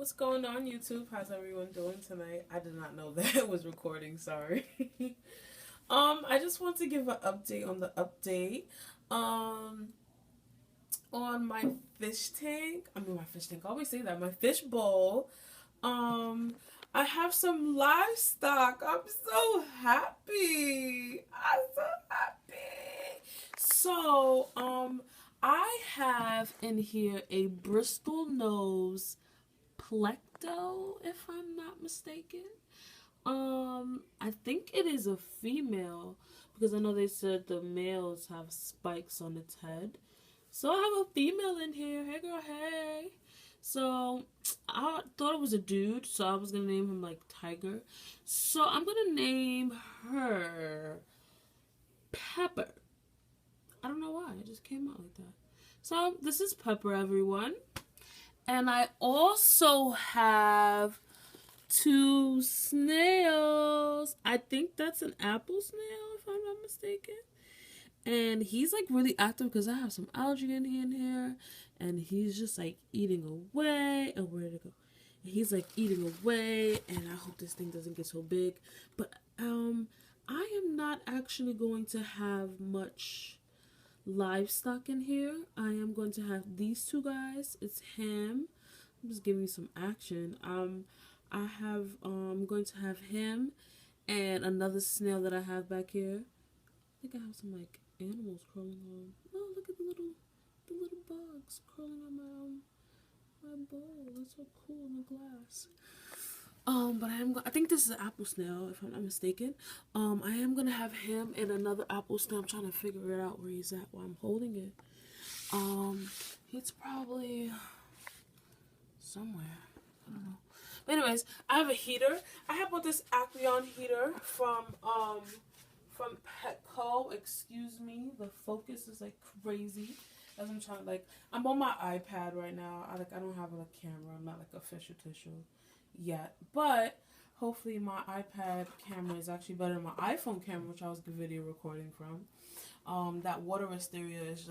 What's going on, YouTube? How's everyone doing tonight? I did not know that it was recording, sorry. I just want to give an update on the update. Um on my fish tank. My fish tank. I always say that. My fish bowl. Um I have some livestock. I'm so happy. I'm so happy. I have in here a Bristol nose Plecto, if I'm not mistaken. I think it is a female because I know they said the males have spikes on its head. So I have a female in here. Hey girl, hey. So I thought it was a dude, so I was gonna name him like Tiger. So I'm gonna name her Pepper. I don't know why, it just came out like that. So this is Pepper, everyone. And I also have two snails. I think that's an apple snail, if I'm not mistaken. And he's like really active because I have some algae in here. And he's just like eating away. Oh, where'd it go? And he's like eating away. And I hope this thing doesn't get so big. But I am not actually going to have much livestock in here. I am going to have these two guys. It's him. I'm just giving you some action. I'm going to have him and another snail that I have back here. I think I have some like animals crawling on. Oh, look at the little bugs crawling on my bowl. That's so cool in the glass. But I think this is an apple snail, if I'm not mistaken. I am gonna have him and another apple snail. I'm trying to figure it out where he's at while I'm holding it. He's probably somewhere. I don't know. But anyways, I have a heater. I have bought this Aqueon heater from Petco. Excuse me, the focus is like crazy. As I'm trying to I'm on my iPad right now. I don't have a camera. I'm not like official yet, but hopefully my iPad camera is actually better than my iPhone camera, which I was video recording from. That water wisteria is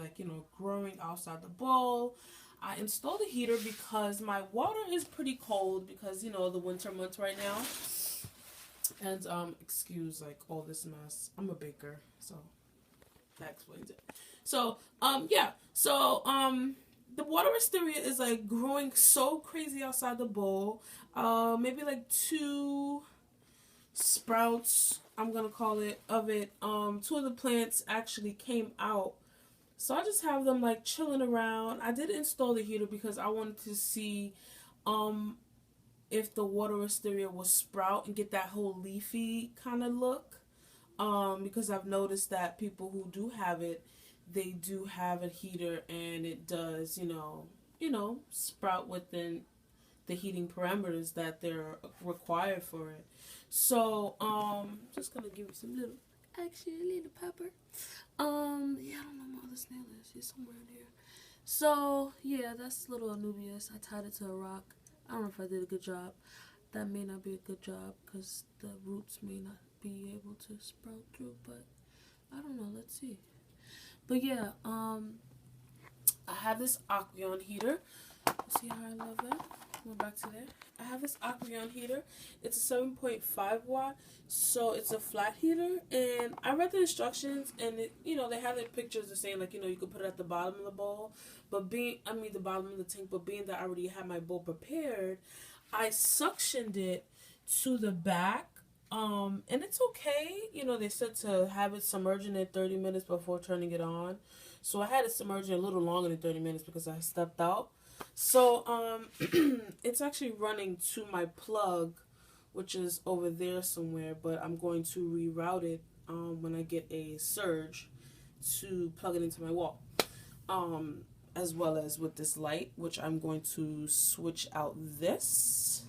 growing outside the bowl. I installed a heater because my water is pretty cold because the winter months right now. And excuse all this mess. I'm a baker, so that explains it. So the water wisteria is growing so crazy outside the bowl. Maybe 2 sprouts, I'm gonna call it, of it. 2 of the plants actually came out. So I just have them chilling around. I did install the heater because I wanted to see if the water wisteria will sprout and get that whole leafy kind of look. Because I've noticed that people who do have it, they do have a heater and it does, sprout within the heating parameters that they're required for it. So, just gonna give you some little pepper. Yeah, I don't know where my other snail is. She's somewhere in here. So, yeah, that's little Anubias. I tied it to a rock. I don't know if I did a good job. That may not be a good job because the roots may not be able to sprout through, but I don't know. Let's see. But yeah, I have this Aqueon heater. See how I love that? Going back to there. I have this Aqueon heater. It's a 7.5 watt, so it's a flat heater. And I read the instructions, and they have the pictures of saying you could put it at the bottom of the bowl, but the bottom of the tank. But being that I already had my bowl prepared, I suctioned it to the back. And it's okay. They said to have it submerging in 30 minutes before turning it on. So I had it submerging a little longer than 30 minutes because I stepped out. So, it's actually running to my plug, which is over there somewhere, but I'm going to reroute it, when I get a surge to plug it into my wall. As well as with this light, which I'm going to switch out this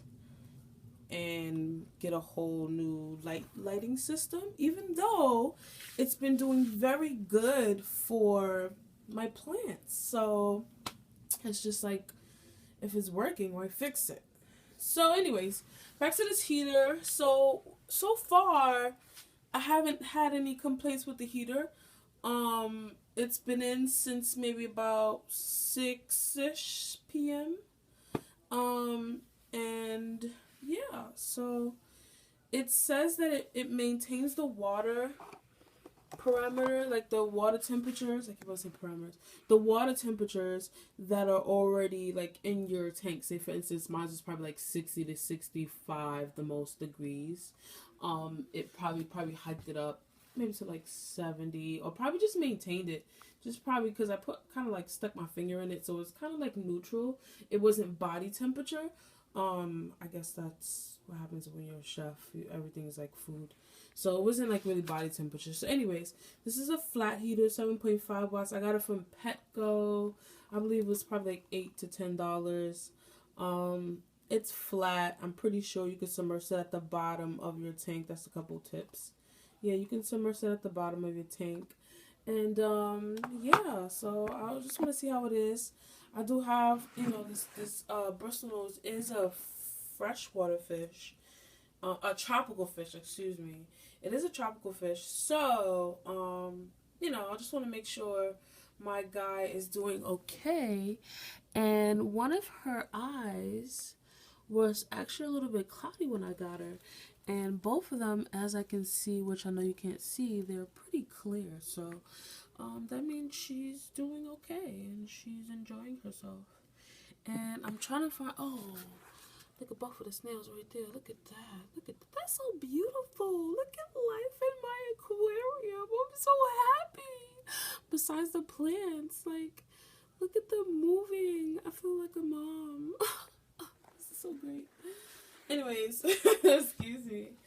and get a whole new lighting system, even though it's been doing very good for my plants. So it's just if it's working, why fix it? So anyways, back to this heater. So far I haven't had any complaints with the heater. It's been in since maybe about 6-ish p.m. And yeah, so it says that it maintains the water parameter, like the water temperatures, I keep on saying parameters, the water temperatures that are already like in your tank. Say for instance, mine is probably like 60 to 65 the most degrees. It probably hiked it up maybe to like 70, or probably just maintained it. Just probably because I put kind of like stuck my finger in it, so it's kind of like neutral. It wasn't body temperature. I guess that's what happens when you're a chef. Everything is like food. So it wasn't like really body temperature. So anyways, this is a flat heater, 7.5 watts. I got it from Petco. I believe it was probably like $8 to $10. It's flat. I'm pretty sure you can submerge it at the bottom of your tank. That's a couple tips. Yeah, you can submerge it at the bottom of your tank. And yeah, so I just want to see how it is. I do have, this Bristol nose is a freshwater fish, a tropical fish, excuse me. It is a tropical fish, so I just want to make sure my guy is doing okay. And one of her eyes was actually a little bit cloudy when I got her, and both of them, as I can see, which I know you can't see, they're pretty clear. So that means she's doing okay and she's enjoying herself. And I'm trying to find, oh, look at both of the snails right there. Look at that. Look at that. That's so beautiful. Look at life in my aquarium. I'm so happy. Besides the plants, like, look at them moving. I feel like a mom. This is so great. Anyways, excuse me.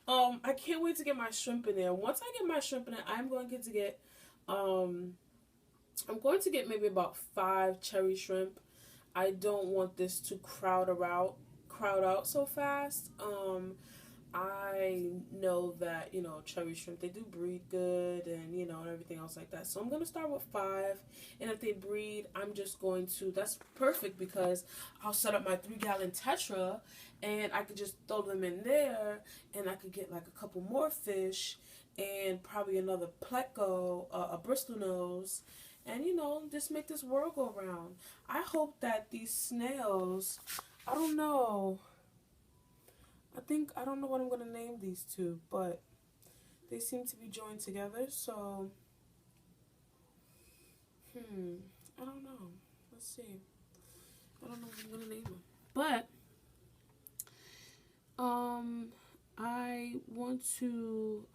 I can't wait to get my shrimp in there. Once I get my shrimp in there, I'm going to get maybe about 5 cherry shrimp. I don't want this to crowd out so fast. I know that, cherry shrimp, they do breed good and, and everything else like that. So I'm going to start with 5. And if they breed, I'm just going to, that's perfect because I'll set up my 3-gallon Tetra and I could just throw them in there and I could get like a couple more fish and probably another pleco, a Bristol nose, and, just make this world go round. I hope that these snails, I don't know what I'm going to name these two, but they seem to be joined together, so, I don't know. Let's see. I don't know what I'm going to name them. But, I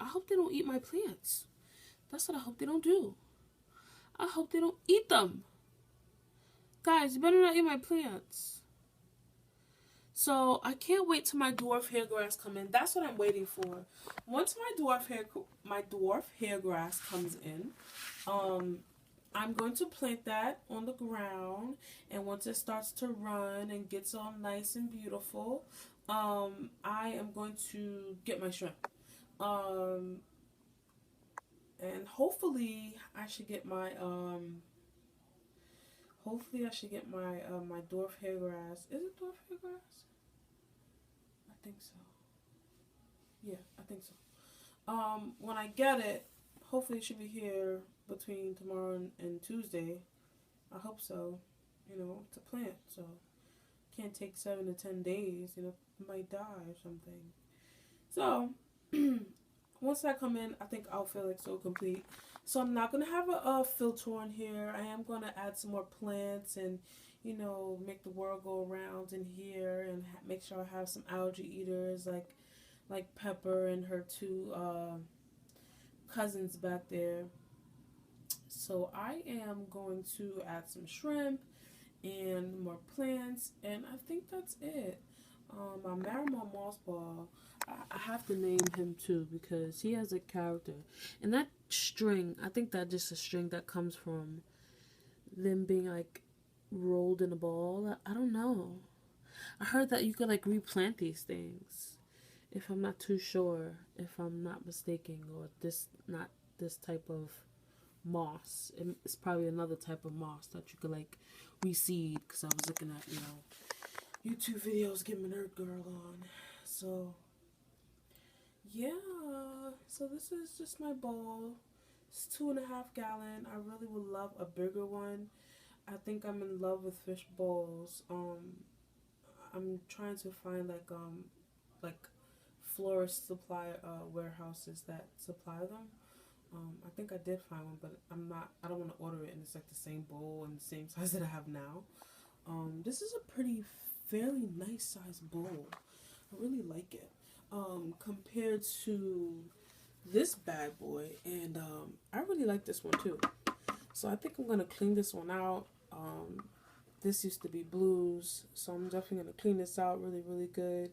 hope they don't eat my plants. That's what I hope they don't do. I hope they don't eat them. Guys, you better not eat my plants. So I can't wait till my dwarf hairgrass come in. That's what I'm waiting for. Once my dwarf hairgrass comes in, I'm going to plant that on the ground, and once it starts to run and gets all nice and beautiful, I am going to get my shrimp. And hopefully I should get my my dwarf hairgrass. Is it dwarf hairgrass? I think so. Yeah, I think so. When I get it, hopefully it should be here between tomorrow and Tuesday. I hope so. To plant. So can't take 7 to 10 days. It might die or something. So once I come in, I think I'll feel like so complete. So I'm not going to have a filter on here. I am going to add some more plants and, make the world go around in here and make sure I have some algae eaters like Pepper and her 2 cousins back there. So I am going to add some shrimp and more plants, and I think that's it. My Marimar Mossball, I have to name him too because he has a character. And that string, I think that just a string that comes from them being like rolled in a ball. I don't know. I heard that you could like replant these things. If I'm not too sure, if I'm not mistaken, or not this type of moss. It's probably another type of moss that you could like reseed, because I was looking at, YouTube videos getting my nerd girl on. So yeah, so this is just my bowl. It's 2.5 gallon. I really would love a bigger one. I think I'm in love with fish bowls. I'm trying to find like florist supply warehouses that supply them. I think I did find one, but I don't want to order it and it's like the same bowl and the same size that I have now. This is a pretty fairly nice size bowl. I really like it. Compared to this bad boy, and I really like this one too. So I think I'm gonna clean this one out. This used to be Blues, so I'm definitely gonna clean this out really good.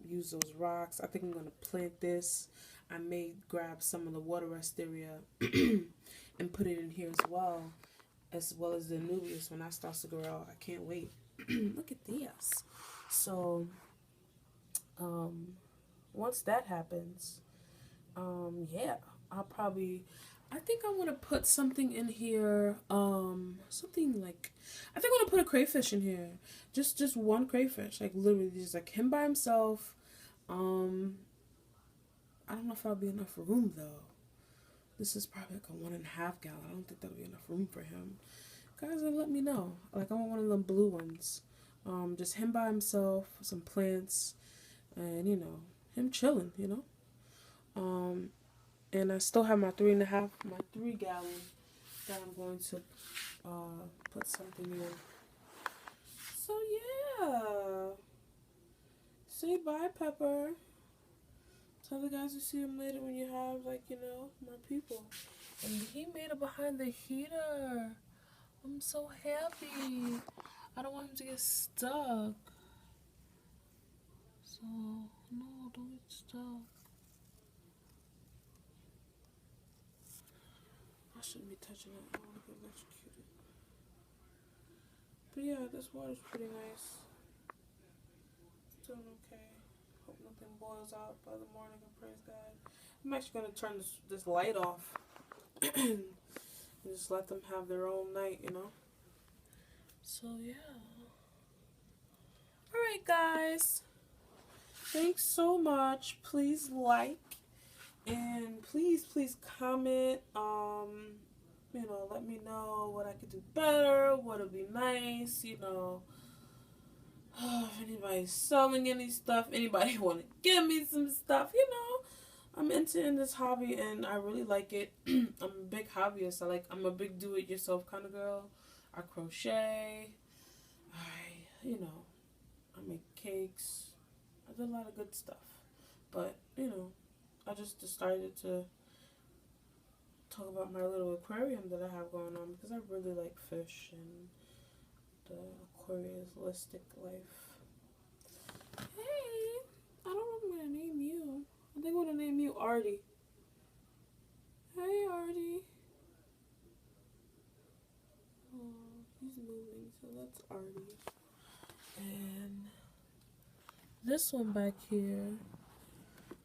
Use those rocks. I think I'm gonna plant this. I may grab some of the water wisteria and put it in here as well as the Anubias when that starts to grow out. I can't wait. Look at this. So once that happens, yeah, I think I want to put something in here, something like, I think I want to put a crayfish in here, just one crayfish, like literally just like him by himself. I don't know if that'll be enough room though. This is probably like a 1.5 gallon. I don't think that'll be enough room for him. Guys, let me know. Like I want one of them blue ones. Just him by himself, some plants, and him chilling. And I still have my 3 gallon that I'm going to put something in. So yeah, say bye, Pepper. Tell the guys to see him later when you have more people. And he made it behind the heater. I'm so happy. I don't want him to get stuck. So no, don't get stuck. I shouldn't be touching it. I don't want to get electrocuted. But yeah, this water's pretty nice. Doing okay. Hope nothing boils out by the morning, and praise God. I'm actually going to turn this light off and just let them have their own night, So yeah. Alright guys. Thanks so much. Please like. And please comment, let me know what I could do better, what would be nice, if anybody's selling any stuff, anybody want to give me some stuff, I'm in this hobby and I really like it. I'm a big hobbyist. I'm a big do-it-yourself kind of girl. I crochet. I make cakes. I do a lot of good stuff. But, I just decided to talk about my little aquarium that I have going on because I really like fish and the aquarialistic life. Hey, I don't know what I'm going to name you. I think I'm going to name you Artie. Hey, Artie. Oh, he's moving, so that's Artie. And this one back here,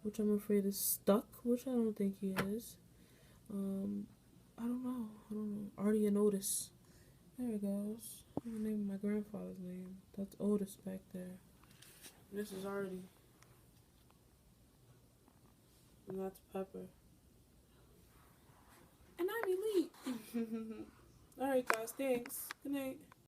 which I'm afraid is stuck, which I don't think he is. I don't know. Artie and Otis. There it goes. I'm gonna name my grandfather's name. That's Otis back there. This is Artie. And that's Pepper. And I'm Elite. Alright guys, thanks. Good night.